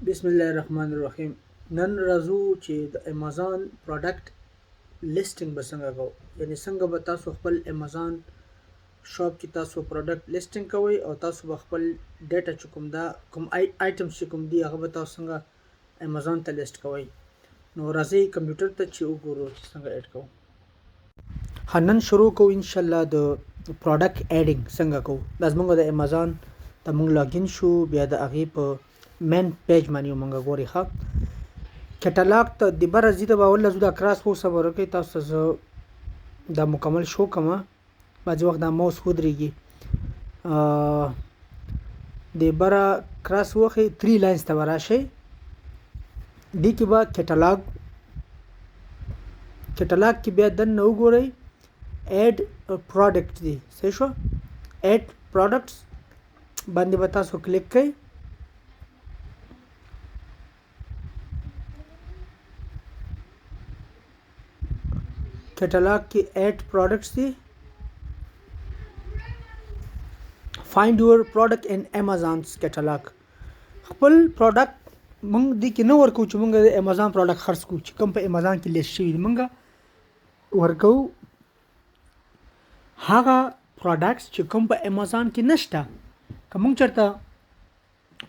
بسم الله الرحمن الرحیم. نن راځو چې د امازان پروډکټ لیسټینګ به څنګه کوو، یعنی څنګه به تاسو خپل امازان شاپ کې تاسو پروډکټ لیسټینګ کوئ او تاسو به خپل ډیټا چې کوم دا کوم آیټمز چې کوم دي هغه به تاسو څنګه امازان ته لیسټ کوئ. نو راځئ کمپیوټر ته چې وګورو چې څنګه ایډ کوو. نن شروع کوو ان شاء الله د پروډکټ ایډینګ څنګه کوو. دا زموږ د امازان ته موږ لاګین شو، بیا د هغې په مین پیج باندې موږ ګوري ښه کټالاګ ته د بره زی ته به اول زو دا کراس وو صبر وکړئ، تاسو ته زه دا مکمل شو کوم. بعضې وخت دا ماوس ودرېږي، د بره کراس وخی 3 لاینز ته به راشئ. دې کې به کټالاګ کې بیا دننه وګورئ ایډ پروډکټ دی، صحیح شو. ایډ پروډکټس باندې به تاسو کلیک کړئ. کټالاګ کې ایډ پروډکټس دی. فایند یور پروډکټ ان امازانز کټالاګ. خپل پروډکټ مونږ دې کې نه ورکو چې مونږ د امازان پروډکټ خرڅ کوو چې کوم په امازان کې لیست شوي دي، مونږ ورکو هغه پروډکټس چې کوم په امازان کې نشته. که مونږ چېرته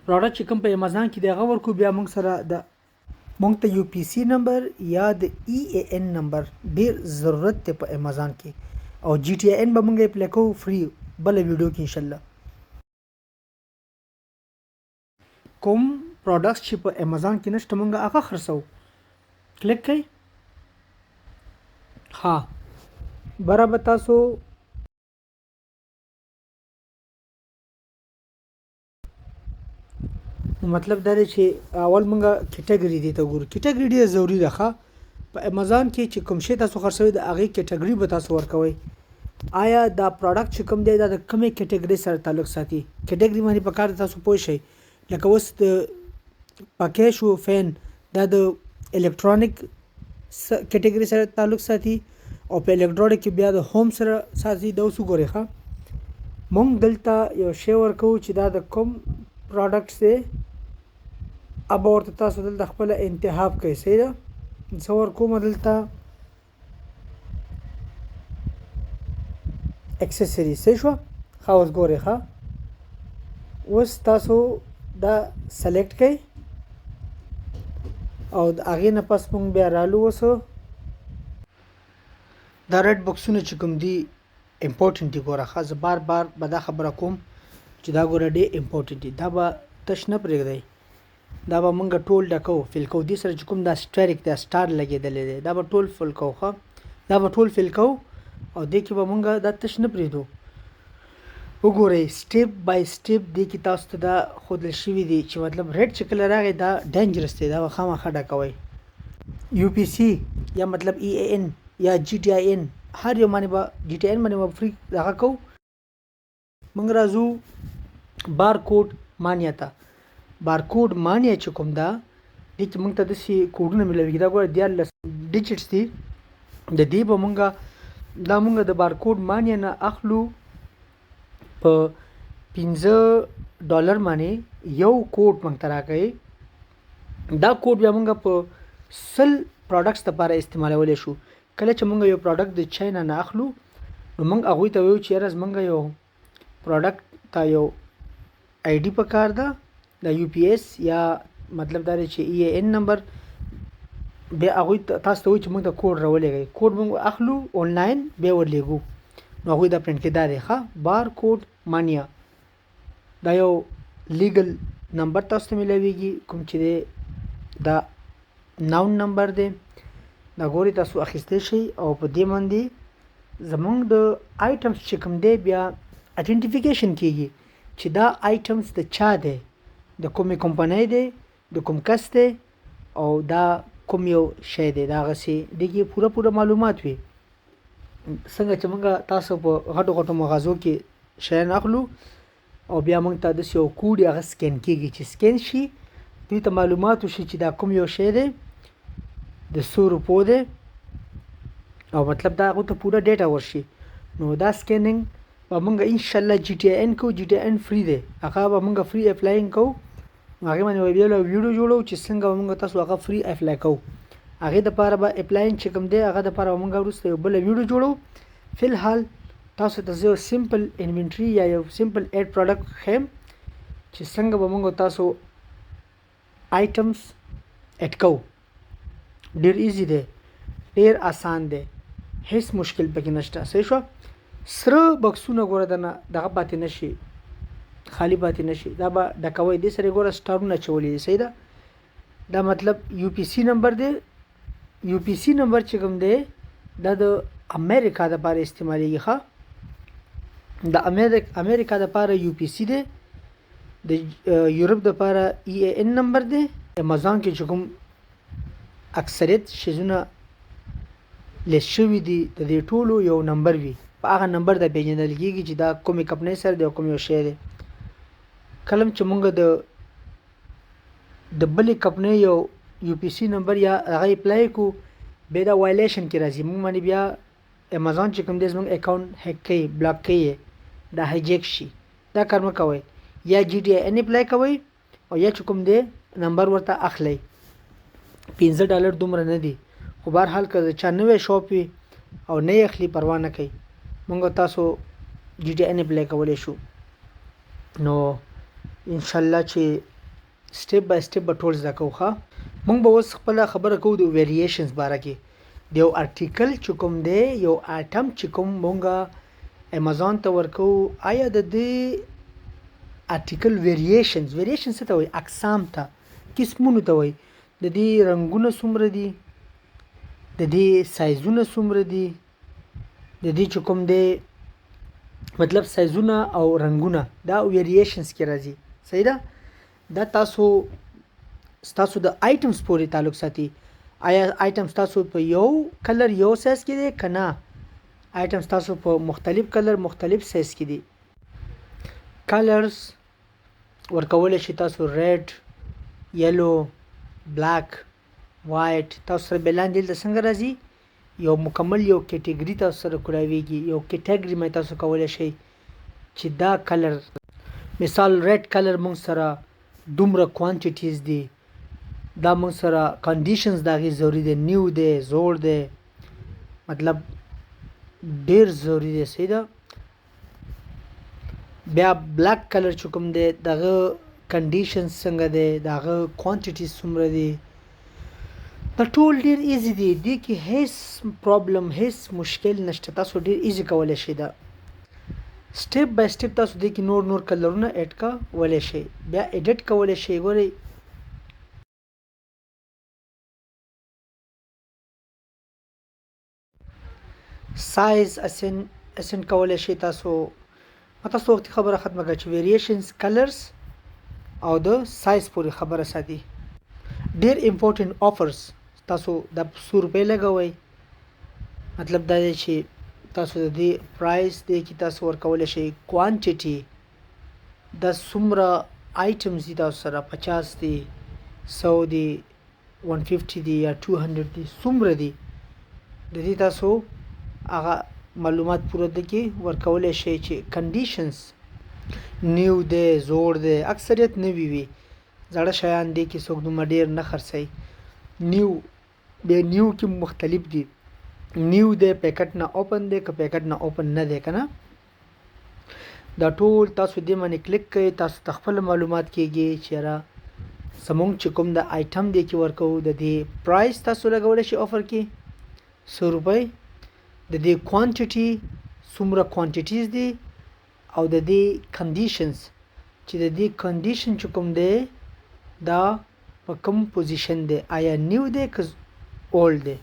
پروډکټ چې کوم په امازان کې دی هغه ورکو، بیا مونږ سره د مونږ ته یو پی سی نمبر یا د ای ای ان نمبر ډیر ضرورت دی په امازان کې، او جی ټی ان به مونږ اپلای کوو فری بل ویډیو کې ان شاء الله. کوم پروډکټس چې په امازان کې نشته مونږ هغه خرڅو. کلیک کړئ. ها برابر تاسو مطلب دا دی چې اول مونږه کټګوري دی ته ګورو. کټګوري ډیره ضروری ده ښه په امازان کې چې کوم شی تاسو خرڅوي د هغې کټګوري به تاسو ورکوئ. آیا دا پروډکټ چې کوم دی دا د کومې کټګوري سره تعلق ساتي. کټګوري باندې په کار تاسو پوه شئ. لکه اوس د پکې شو فین دا د الکترونیک کټګوري سره تعلق ساتي، او په الکترونیک کې بیا د هوم سره ساتي. دا اوس وګورئ ښه مونږ دلته یو شی ورکوو چې دا د کوم پروډکټس دی. اب ورته تاسو دلته خپل انتخاب کوئ، صحیح ده. زه ورکوم دلته اکسسری، صحیح شو. ښه اوس ګورئ ښه اوس تاسو دا سلیکټ کړئ او د هغې نه پس مونږ بیا رالو. اوس دا ریډ بکسونه چې کوم دي امپورټنټ دي. ګوره ښه زه بار بار به دا خبره کوم چې دا ګوره ډېر امپورټنټ دي. دا به تش نه پرېږدئ، دا به مونږ ټول ډکو فل کوو. دې سره چې کوم دا سټریک دا سټار لګېدلی دی دا به ټول فل کوو. ښه دا به ټول فل کوو او دې کې به مونږ دا تش نه پرېږدو. وګورئ سټیپ بای سټیپ دې کې تاسو ته دا ښودل شوي دي چې مطلب ریډ چې کله راغی دا ډینجرس دی، دا به خامخا ډکوئ. یو پی سی یا مطلب ای ای ان یا جی ټی آی ان هر یو باندې به جی ټی ان باندې به فری دغه کوو. مونږ راځو بارکوډ مانیا ته. بارکوډ مانیا چې کوم دا دې کې مونږ ته داسې کوډونه میلاویږي. دا ګوره 14 ډیجټس دي. د دې به مونږ دا مونږ د بارکوډ مانیا نه اخلو په $15 باندې یو کوډ مونږ ته راکوي. دا کوډ بیا مونږ په 100 پروډکټس لپاره استعمالولی شو. کله چې مونږ یو پروډکټ د چاینا نه اخلو نو مونږ هغوی ته وایو چې یاره زمونږ یو پروډکټ ته یو آی ډي په کار ده، د یو پی ایس یا مطلب دا دی چې ای ای ان نمبر. بیا هغوی تاسو ته وایي چې مونږ ته کوډ راولېږئ. کوډ مونږ اخلو آنلاین بیا ورلیږو. نو هغوی دا پرنټ کې دا دی ښه بارکوډ مانیا. دا یو لیګل نمبر تاسو ته میلاویږي کوم چې دی دا ناون نمبر دی. دا ګوري تاسو اخیستی شئ او په دې باندې زمونږ د آیټمس چې کوم دی بیا آیډنټیفیکیشن کیږي چې دا آیټمس د چا دی، د کومې کمپنۍ دی، د کوم کس دی او دا کوم یو شی دی. دا هغسې دې کې پوره معلومات وي. څنګه چې مونږ تاسو په غټو مغازو کې شیان اخلو او بیا مونږ ته داسې یو کوډ هغه سکین کیږي چې سکین شي دوی ته معلومات وشي چې دا کوم یو شی دی د 100 روپو دی او مطلب دا هغو ته پوره ډیټا ورشي. نو دا سکیننګ به مونږ ان شاء الله جی ټی ان کو. جی ټی ان فری دی، هغه به مونږ فری اپلاینګ کو هغه باندې بیا له ویډیو جوړو چې څنګه موږ تاسو هغه فری اپلای کوو. هغه د لپاره به اپلاین چې کوم دی هغه د لپاره موږ وروسته یو بل ویډیو جوړو. فلحال تاسو ته یو سمپل انوینټری یا یو سمپل اډ پروډکټ خیم چې څنګه به موږ تاسو آیټمز اډ کوو. ډیر ایزی دی، ډیر آسان دی، هیڅ مشکل پکې نشته. صحیح شو. سره بکسونه ګوره دغه پاتې نشي، خالی پاتې نشي، دا به ډکوي. دې سره ګوره سټارونه چولې دي. صحیح ده. دا مطلب یو پی سی نمبر دی. یو پی سی نمبر چې کوم دی دا د امریکا د لپاره استعمالیږي. ښه، د امریکا د لپاره یو پی سی دی، د یورپ د لپاره ای ای ان نمبر دی. امازون کې چې کوم اکثریت شیزونه لیست شوي دي د دې ټولو یو نمبر وي، په هغه نمبر د پیژندل کېږي چې دا کومې کمپنۍ سره دی او کوم یو شی دی. کلم چې مونږ د بلې کمپنۍ یو پی سی نمبر یا هغه اپلای کو بیا دا وایلیشن کې راځي، مونږ باندې بیا امازون چې کوم دی زموږ اکاونټ هیک کوي، بلاک کوي، دا هایجیک شي. دا کار مه کوئ. یا جی ډي ان اپلای کوئ او یا چې کوم دی نمبر ورته اخلئ. $15 دومره نه دي، خو بهرحال که چا نوی شاپ وي او نه یې اخلي پروا نه کوي، مونږ تاسو جی ډي ان اپلای کولی شو. نو انشاءالله چې سټیپ بای سټیپ به ټول زده کوو. ښه، مونږ به اوس خپله خبره کوو د ویریشنز باره کې. د یو ارټیکل چې کوم دی، یو آیټم چې کوم مونږ امازون ته ورکوو، آیا د دې ارټیکل ویریشنز څه ته وایي؟ اقسام ته، قسمونو ته وایي. د دې رنګونه څومره دي، د دې سایزونه څومره دي، د دې چې کوم دی مطلب سایزونه او رنګونه، دا ویریشنز کې راځي. صحیح ده. دا ستاسو د آیټمز پورې تعلق ساتي. آیا آیټمز تاسو په یو کلر یو سایز کې دی که نه، آیټمز تاسو په مختلف کلر مختلف سایز کې دي. کلرز ورکولی شي تاسو ریډ، یلو، بلاک، وایټ. تاسو سره بلاندې دلته څنګه راځي، یو مکمل یو کیټګري تاسو سره کولاویږي. یو کیټګري مې تاسو کولی شئ چې دا کلر، مثال ریډ کلر مونږ سره دومره کوانټیټیز دي، دا مونږ سره کنډیشنز د هغې ضروري دی، نیو دی، زوړ دی، مطلب ډیر ضروري دی. صحیح ده. بیا بلاک کلر چې کوم دی دغه کنډیشنز څنګه دی، دغه کوانټیټیز څومره دي، دا ټول ډیر ایزی دی. دې کې هیڅ پرابلم، هیڅ مشکل نشته. تاسو ډیر ایزی کولی شئ. دا سټیپ بای سټیپ تاسو دې کې نور کلرونه اډ کولی شئ، بیا ایډیټ کولی شئ. ګورئ سایز اسن کولی شئ. تاسو وختي خبره ختمه کړه چې ویریشنز، کلرز او د سایز پورې خبره ساتي. ډیر امپورټنٹ آفرز تاسو د ₹100 لګوئ، مطلب دا دی چې تاسو د دې پرایس دی کې تاسو ورکولی شئ کوانټیټي، دا څومره آیټمز دي تاسو سره، 50 دي، 100 دي، 150 دي یا 200 دي، څومره دي، د دې تاسو هغه معلومات پوره د کې ورکولی شئ. چې کنډیشنز نیو دی، زوړ دی، اکثریت نوي وي، زاړه شیان دی کې څوک دومره ډیر نه خرڅوي. نیو بیا نیو کې مختلف دي، نیو دی پیکټ نه اوپن دی که پیکټ نه اوپن نه دی که نه. دا ټول تاسو دې باندې کلیک کوئ، تاسو ته خپل معلومات کېږي چې یاره زمونږ چې کوم د آیټم دی کې ورکوو، د دې پرایس تاسو لګولی شئ آفر کې ₹100، د دې کوانټیټي څومره کوانټیټیز دي، او د دې کنډیشنز چې د دې کنډیشن چې کوم دی دا په کوم پوزیشن دی، آیا نیو دی که اولډ دی.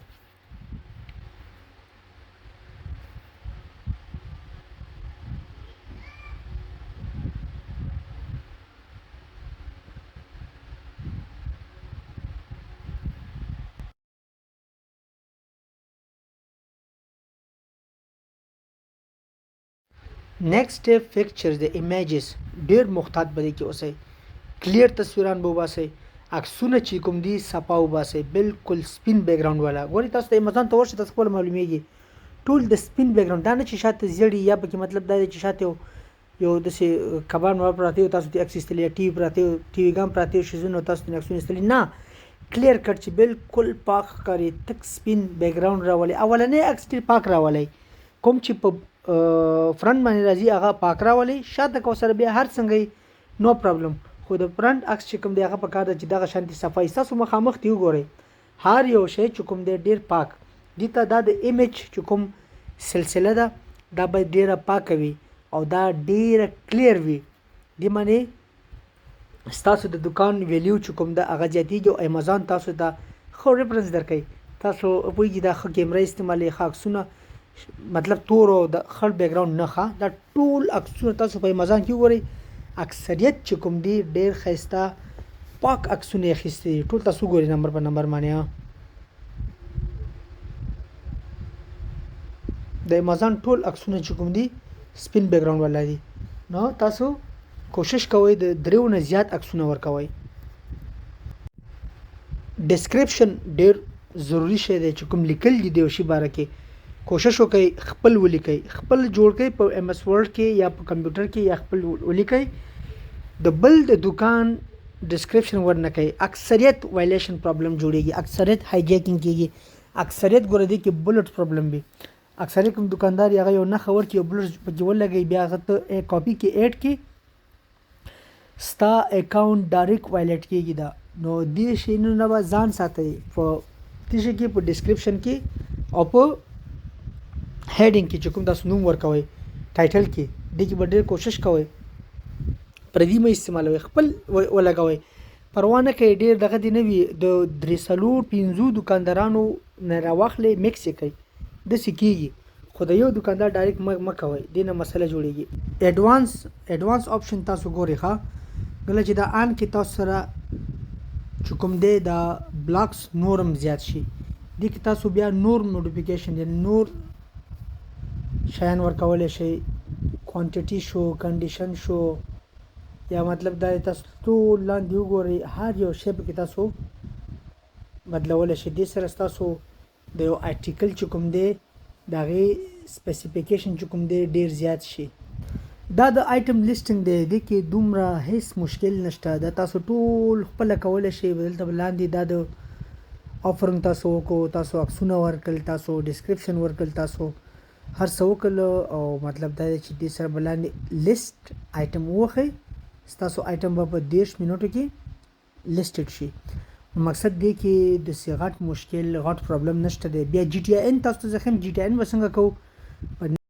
نیکسٹ دی پکچرز، د ایمیجز ډیر محتاط به دې کې اوسئ، کلیر تصویران به وباسئ، عکسونه چې کوم دي صفا وباسئ، بالکل سپین بیک ګراوند والا. ګورئ تاسو ته امازون ته ورشئ، تاسو خپله معلومیږي ټول د سپین بیک ګراوند، دا نه چې شاته زیړي یا پکې مطلب دا دی چې شاته یو داسې کبان مبار پراته وي تاسو ته عکس ایستلی ټي وي پراته وي ټي وي ګان پراته وي شیزونه تاسو ته عکسونه ایستلي نه کلیر کټ چې بالکل پاک ښکاري تک سپین بیک ګراوند راولي اولنی عکس ډېر پاک راولي کوم چې په فرنٹ باندې راځي هغه پاک راولي شاته کو سره بیا هر څنګه نو پرابلم خو د فرنٹ عکس چې کوم دی هغه په کار ده چې دغه شانتي صفایي ستاسو مخامخ دی وګورئ هر یو شی چې کوم دی ډېر پاک دي ته دا د ایمیج چې کوم سلسله ده دا باید ډېره پاکه وي او دا ډېره کلیر وي دې معنی ستاسو د دکان ویلیو چې کوم ده هغه زیاتېږي او امازان تاسو ته ښه ریفرنس درکوي تاسو پوهېږي دا ښه کیمره استعمالوي ښه عکسونه مطلب تور او د خړ بیک ګراوند نه ښه دا ټول عکسونه تاسو په امازان کې وګورئ اکثریت چې کوم دي ډېر ښایسته پاک عکسونه یې اخیستي دي ټول تاسو وګورئ نمبر په نمبر باندې د امازان ټول عکسونه چې کوم دي سپین بیک ګراوند والا دي نو تاسو کوشش کوئ د دریو نه زیات عکسونه ورکوئ ډسکرپشن ډیر ضروری شی دی چې کوم لیکل دي د یو شي باره کې کوشش وکړئ خپل ولیکئ خپل جوړ کړئ په ایم ایس ورډ کې یا په کمپیوټر کې یا خپل ولیکئ د بل د دکان ډسکرپشن ورنه کوي اکثریت وایلیشن پرابلم جوړیږي اکثریت هایجیکینګ کیږي اکثریت ګوره دی کې بلټ پرابلم وي اکثریت کوم دکاندار هغه یو نښه ورکړي یو بلټ پکې ولګوي بیا هغه ته کاپي کې ایډ کړي ستا اکاونټ ډایرکټ وایلیټ کیږي دا نو دې شیانو نه به ځان ساتئ په دې شي کې په ډسکرپشن کې او په هیډینګ کې چې کوم تاسو نوم ورکوئ ټایټل کې دې کې به ډېر کوشش کوئ پردي مه استعمالوئ خپل ولګوئ پروا نه کوئ ډېر دغه دې نه وي د درې څلور پنځو دکاندارانو نه راواخلئ میکس یې کوئ داسې کېږي خو د یو دکاندار ډایرکټ مه کوئ دې نه مسله جوړیږي ایډوانس آپشن تاسو ګورئ ښه کله چې دا آن کې تاسو سره چې کوم دی دا بلاکس نورم زیات شي دې کې تاسو بیا نور موډیفیکیشن یعنی نور شیان ورکولی شئ کوانټیټي شو کنډیشن شو یا مطلب دا تاسو ټول لاندې وګورئ هر یو شی پکې تاسو بدلولی شئ دې سره ستاسو د یو آرټیکل چې کوم دی د هغې سپیسیفیکیشن چې کوم دی ډېر زیات شي دا د آیټم لیسټنګ دی دې کې دومره هیڅ مشکل نشته دا تاسو ټول خپله کولی شئ دلته لاندې دا د آفرنګ تاسو وکړو تاسو عکسونه ورکړل تاسو ډسکرپشن ورکړل تاسو هر څه وکړل او مطلب دا دی چې دې سره به لاندې لیسټ آیټم ووښئ ستاسو آیټم به په 10 منټو کې لیسټډ شي مقصد دی کې د سی غټ مشکل غټ پرابلم نشته دی بیا جی ټي ان تاسو ته ځکه جی ټي ان به څنګه کوو